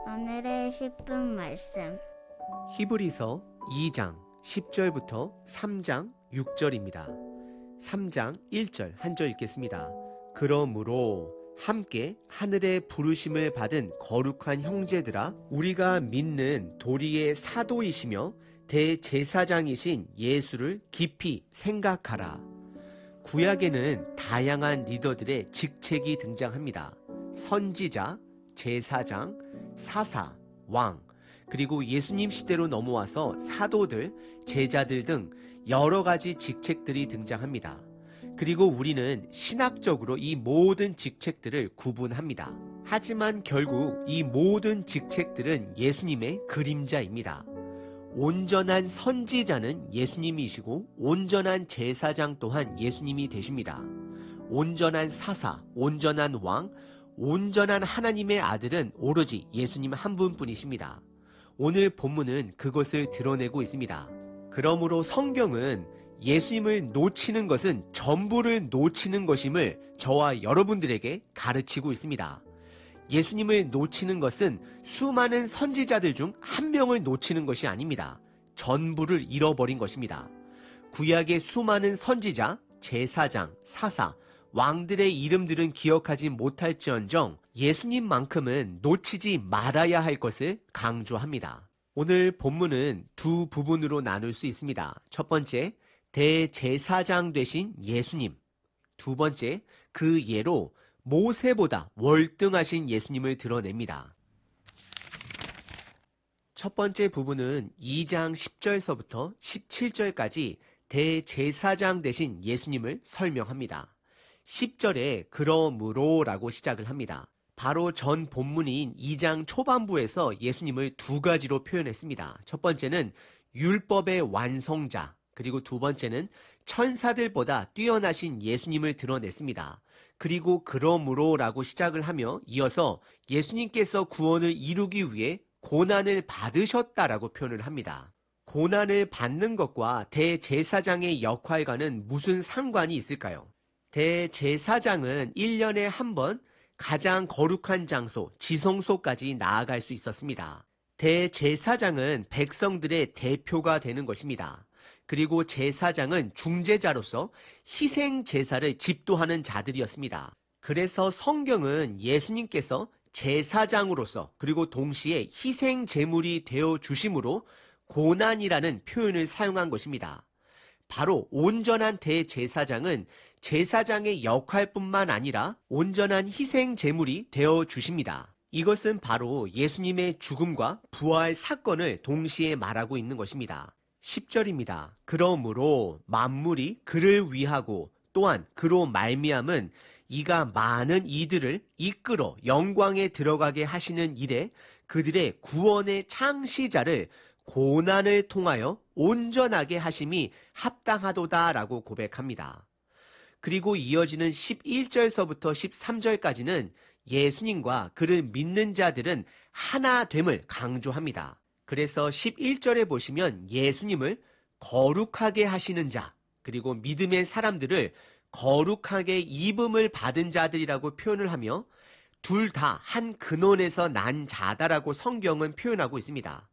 오늘의 10분 말씀. 히브리서 2장 10절부터 3장 6절입니다. 3장 1절 한 절 읽겠습니다. 그러므로 함께 하늘의 부르심을 받은 거룩한 형제들아, 우리가 믿는 도리의 사도이시며 대제사장이신 예수를 깊이 생각하라. 구약에는 다양한 리더들의 직책이 등장합니다. 선지자, 제사장, 사사, 왕, 그리고 예수님 시대로 넘어와서 사도들, 제자들 등 여러 가지 직책들이 등장합니다. 그리고 우리는 신학적으로 이 모든 직책들을 구분합니다. 하지만 결국 이 모든 직책들은 예수님의 그림자입니다. 온전한 선지자는 예수님이시고 온전한 제사장 또한 예수님이 되십니다. 온전한 사사, 온전한 왕, 온전한 하나님의 아들은 오로지 예수님 한 분뿐이십니다. 오늘 본문은 그것을 드러내고 있습니다. 그러므로 성경은 예수님을 놓치는 것은 전부를 놓치는 것임을 저와 여러분들에게 가르치고 있습니다. 예수님을 놓치는 것은 수많은 선지자들 중 한 명을 놓치는 것이 아닙니다. 전부를 잃어버린 것입니다. 구약의 수많은 선지자, 제사장, 사사, 왕들의 이름들은 기억하지 못할지언정 예수님만큼은 놓치지 말아야 할 것을 강조합니다. 오늘 본문은 두 부분으로 나눌 수 있습니다. 첫 번째, 대제사장 되신 예수님. 두 번째, 그 예로 모세보다 월등하신 예수님을 드러냅니다. 첫 번째 부분은 2장 10절서부터 17절까지 대제사장 되신 예수님을 설명합니다. 10절에 그러므로 라고 시작을 합니다. 바로 전 본문인 2장 초반부에서 예수님을 두 가지로 표현했습니다. 첫 번째는 율법의 완성자, 그리고 두 번째는 천사들보다 뛰어나신 예수님을 드러냈습니다. 그리고 그러므로 라고 시작을 하며 이어서 예수님께서 구원을 이루기 위해 고난을 받으셨다라고 표현을 합니다. 고난을 받는 것과 대제사장의 역할과는 무슨 상관이 있을까요? 대제사장은 1년에 한 번 가장 거룩한 장소, 지성소까지 나아갈 수 있었습니다. 대제사장은 백성들의 대표가 되는 것입니다. 그리고 제사장은 중재자로서 희생 제사를 집도하는 자들이었습니다. 그래서 성경은 예수님께서 제사장으로서 그리고 동시에 희생 제물이 되어 주심으로 고난이라는 표현을 사용한 것입니다. 바로 온전한 대제사장은 제사장의 역할뿐만 아니라 온전한 희생 제물이 되어 주십니다. 이것은 바로 예수님의 죽음과 부활 사건을 동시에 말하고 있는 것입니다. 10절입니다. 그러므로 만물이 그를 위하고 또한 그로 말미암은 이가 많은 이들을 이끌어 영광에 들어가게 하시는 일에 그들의 구원의 창시자를 고난을 통하여 온전하게 하심이 합당하도다라고 고백합니다. 그리고 이어지는 11절서부터 13절까지는 예수님과 그를 믿는 자들은 하나됨을 강조합니다. 그래서 11절에 보시면 예수님을 거룩하게 하시는 자, 그리고 믿음의 사람들을 거룩하게 입음을 받은 자들이라고 표현을 하며 둘 다 한 근원에서 난 자다라고 성경은 표현하고 있습니다.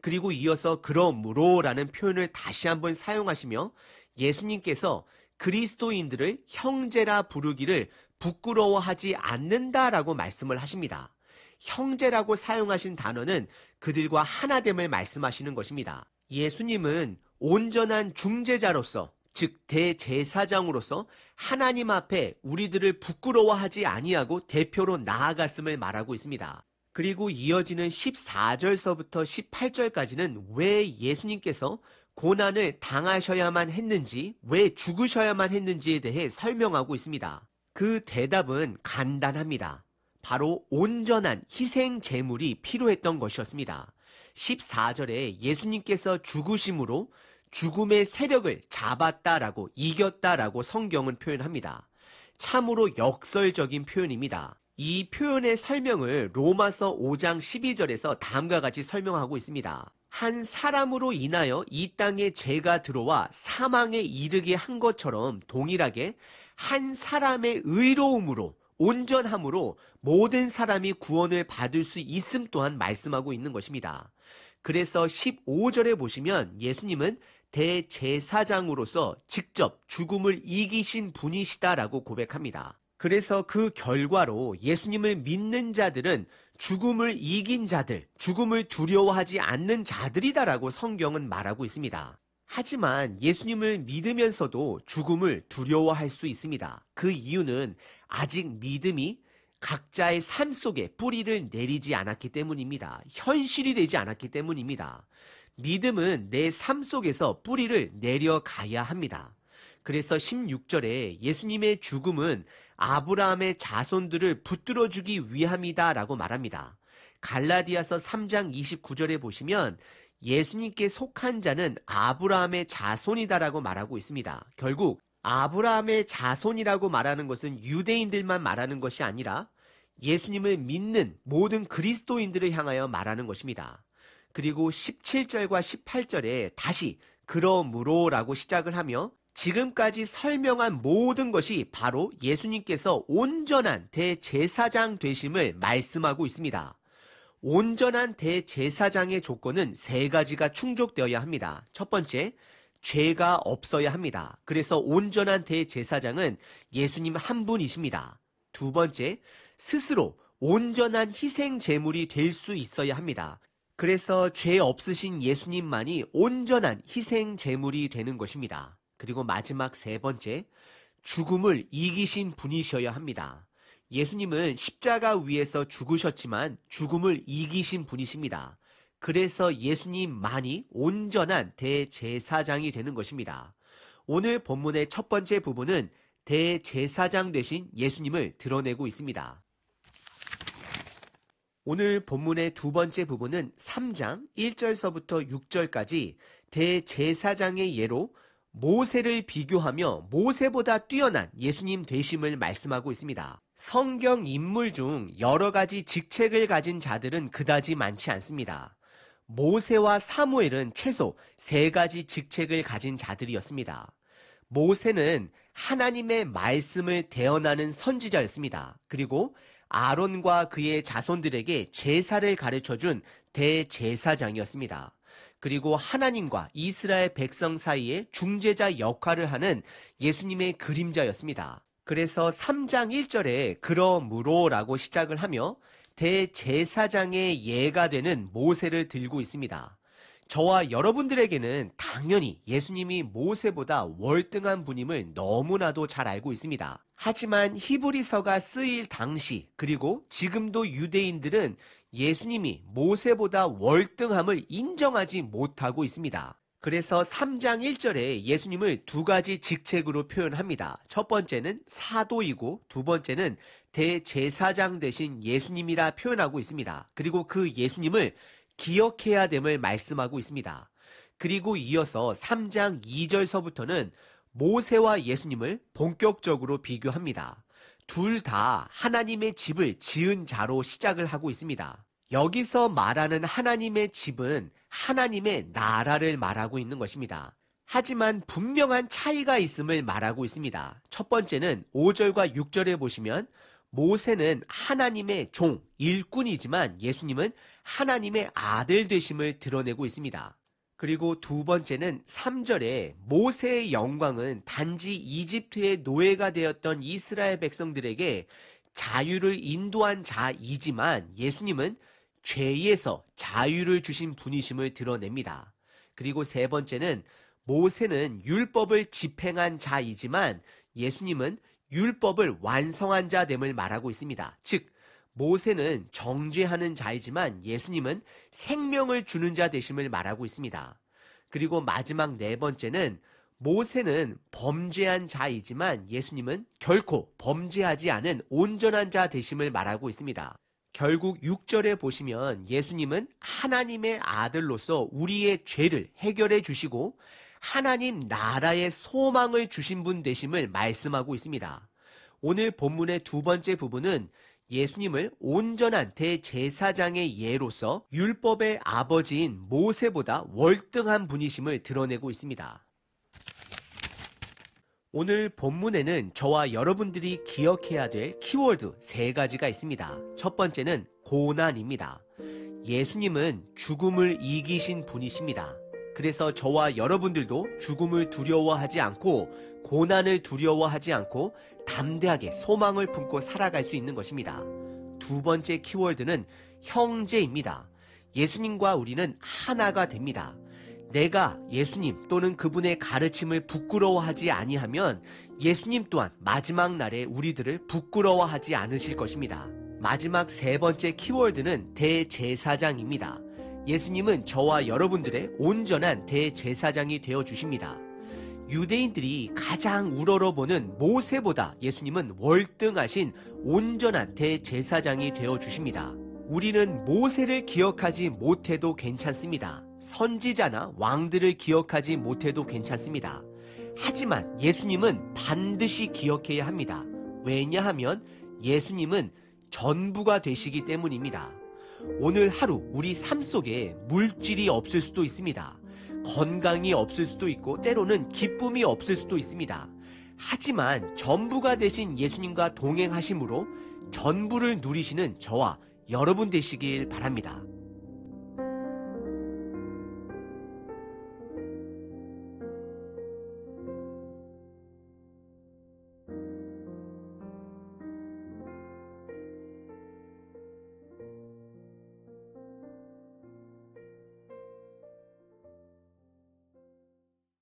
그리고 이어서 그러므로라는 표현을 다시 한번 사용하시며 예수님께서 그리스도인들을 형제라 부르기를 부끄러워하지 않는다라고 말씀을 하십니다. 형제라고 사용하신 단어는 그들과 하나됨을 말씀하시는 것입니다. 예수님은 온전한 중재자로서, 즉 대제사장으로서 하나님 앞에 우리들을 부끄러워하지 아니하고 대표로 나아갔음을 말하고 있습니다. 그리고 이어지는 14절서부터 18절까지는 왜 예수님께서 고난을 당하셔야만 했는지, 왜 죽으셔야만 했는지에 대해 설명하고 있습니다. 그 대답은 간단합니다. 바로 온전한 희생 제물이 필요했던 것이었습니다. 14절에 예수님께서 죽으심으로 죽음의 세력을 잡았다라고, 이겼다라고 성경은 표현합니다. 참으로 역설적인 표현입니다. 이 표현의 설명을 로마서 5장 12절에서 다음과 같이 설명하고 있습니다. 한 사람으로 인하여 이 땅에 죄가 들어와 사망에 이르게 한 것처럼 동일하게 한 사람의 의로움으로 온전함으로 모든 사람이 구원을 받을 수 있음 또한 말씀하고 있는 것입니다. 그래서 15절에 보시면 예수님은 대제사장으로서 직접 죽음을 이기신 분이시다라고 고백합니다. 그래서 그 결과로 예수님을 믿는 자들은 죽음을 이긴 자들, 죽음을 두려워하지 않는 자들이다라고 성경은 말하고 있습니다. 하지만 예수님을 믿으면서도 죽음을 두려워할 수 있습니다. 그 이유는 아직 믿음이 각자의 삶 속에 뿌리를 내리지 않았기 때문입니다. 현실이 되지 않았기 때문입니다. 믿음은 내 삶 속에서 뿌리를 내려가야 합니다. 그래서 16절에 예수님의 죽음은 아브라함의 자손들을 붙들어주기 위함이다 라고 말합니다. 갈라디아서 3장 29절에 보시면 예수님께 속한 자는 아브라함의 자손이다라고 말하고 있습니다. 결국 아브라함의 자손이라고 말하는 것은 유대인들만 말하는 것이 아니라 예수님을 믿는 모든 그리스도인들을 향하여 말하는 것입니다. 그리고 17절과 18절에 다시 그러므로라고 시작을 하며 지금까지 설명한 모든 것이 바로 예수님께서 온전한 대제사장 되심을 말씀하고 있습니다. 온전한 대제사장의 조건은 세 가지가 충족되어야 합니다. 첫 번째, 죄가 없어야 합니다. 그래서 온전한 대제사장은 예수님 한 분이십니다. 두 번째, 스스로 온전한 희생 제물이 될 수 있어야 합니다. 그래서 죄 없으신 예수님만이 온전한 희생 제물이 되는 것입니다. 그리고 마지막 세 번째, 죽음을 이기신 분이셔야 합니다. 예수님은 십자가 위에서 죽으셨지만 죽음을 이기신 분이십니다. 그래서 예수님만이 온전한 대제사장이 되는 것입니다. 오늘 본문의 첫 번째 부분은 대제사장 되신 예수님을 드러내고 있습니다. 오늘 본문의 두 번째 부분은 3장 1절서부터 6절까지 대제사장의 예로 모세를 비교하며 모세보다 뛰어난 예수님 되심을 말씀하고 있습니다. 성경 인물 중 여러 가지 직책을 가진 자들은 그다지 많지 않습니다. 모세와 사무엘은 최소 3가지 직책을 가진 자들이었습니다. 모세는 하나님의 말씀을 대언하는 선지자였습니다. 그리고 아론과 그의 자손들에게 제사를 가르쳐준 대제사장이었습니다. 그리고 하나님과 이스라엘 백성 사이에 중재자 역할을 하는 예수님의 그림자였습니다. 그래서 3장 1절에 그러므로라고 시작을 하며 대제사장의 예가 되는 모세를 들고 있습니다. 저와 여러분들에게는 당연히 예수님이 모세보다 월등한 분임을 너무나도 잘 알고 있습니다. 하지만 히브리서가 쓰일 당시 그리고 지금도 유대인들은 예수님이 모세보다 월등함을 인정하지 못하고 있습니다. 그래서 3장 1절에 예수님을 2가지 직책으로 표현합니다. 첫 번째는 사도이고 두 번째는 대제사장 되신 예수님이라 표현하고 있습니다. 그리고 그 예수님을 기억해야 됨을 말씀하고 있습니다. 그리고 이어서 3장 2절서부터는 모세와 예수님을 본격적으로 비교합니다. 둘 다 하나님의 집을 지은 자로 시작을 하고 있습니다. 여기서 말하는 하나님의 집은 하나님의 나라를 말하고 있는 것입니다. 하지만 분명한 차이가 있음을 말하고 있습니다. 첫 번째는 5절과 6절에 보시면 모세는 하나님의 종, 일꾼이지만 예수님은 하나님의 아들 되심을 드러내고 있습니다. 그리고 두 번째는 3절에 모세의 영광은 단지 이집트의 노예가 되었던 이스라엘 백성들에게 자유를 인도한 자이지만 예수님은 죄에서 자유를 주신 분이심을 드러냅니다. 그리고 세 번째는 모세는 율법을 집행한 자이지만 예수님은 율법을 완성한 자됨을 말하고 있습니다. 즉 모세는 정죄하는 자이지만 예수님은 생명을 주는 자 되심을 말하고 있습니다. 그리고 마지막 네 번째는 모세는 범죄한 자이지만 예수님은 결코 범죄하지 않은 온전한 자 되심을 말하고 있습니다. 결국 6절에 보시면 예수님은 하나님의 아들로서 우리의 죄를 해결해 주시고 하나님 나라의 소망을 주신 분 되심을 말씀하고 있습니다. 오늘 본문의 두 번째 부분은 예수님을 온전한 대제사장의 예로서 율법의 아버지인 모세보다 월등한 분이심을 드러내고 있습니다. 오늘 본문에는 저와 여러분들이 기억해야 될 키워드 3가지가 있습니다. 첫 번째는 고난입니다. 예수님은 죽음을 이기신 분이십니다. 그래서 저와 여러분들도 죽음을 두려워하지 않고 고난을 두려워하지 않고 담대하게 소망을 품고 살아갈 수 있는 것입니다. 두 번째 키워드는 형제입니다. 예수님과 우리는 하나가 됩니다. 내가 예수님 또는 그분의 가르침을 부끄러워하지 아니하면 예수님 또한 마지막 날에 우리들을 부끄러워하지 않으실 것입니다. 마지막 3번째 키워드는 대제사장입니다. 예수님은 저와 여러분들의 온전한 대제사장이 되어주십니다. 유대인들이 가장 우러러보는 모세보다 예수님은 월등하신 온전한 대제사장이 되어주십니다. 우리는 모세를 기억하지 못해도 괜찮습니다. 선지자나 왕들을 기억하지 못해도 괜찮습니다. 하지만 예수님은 반드시 기억해야 합니다. 왜냐하면 예수님은 전부가 되시기 때문입니다. 오늘 하루 우리 삶 속에 물질이 없을 수도 있습니다. 건강이 없을 수도 있고 때로는 기쁨이 없을 수도 있습니다. 하지만 전부가 되신 예수님과 동행하심으로 전부를 누리시는 저와 여러분 되시길 바랍니다.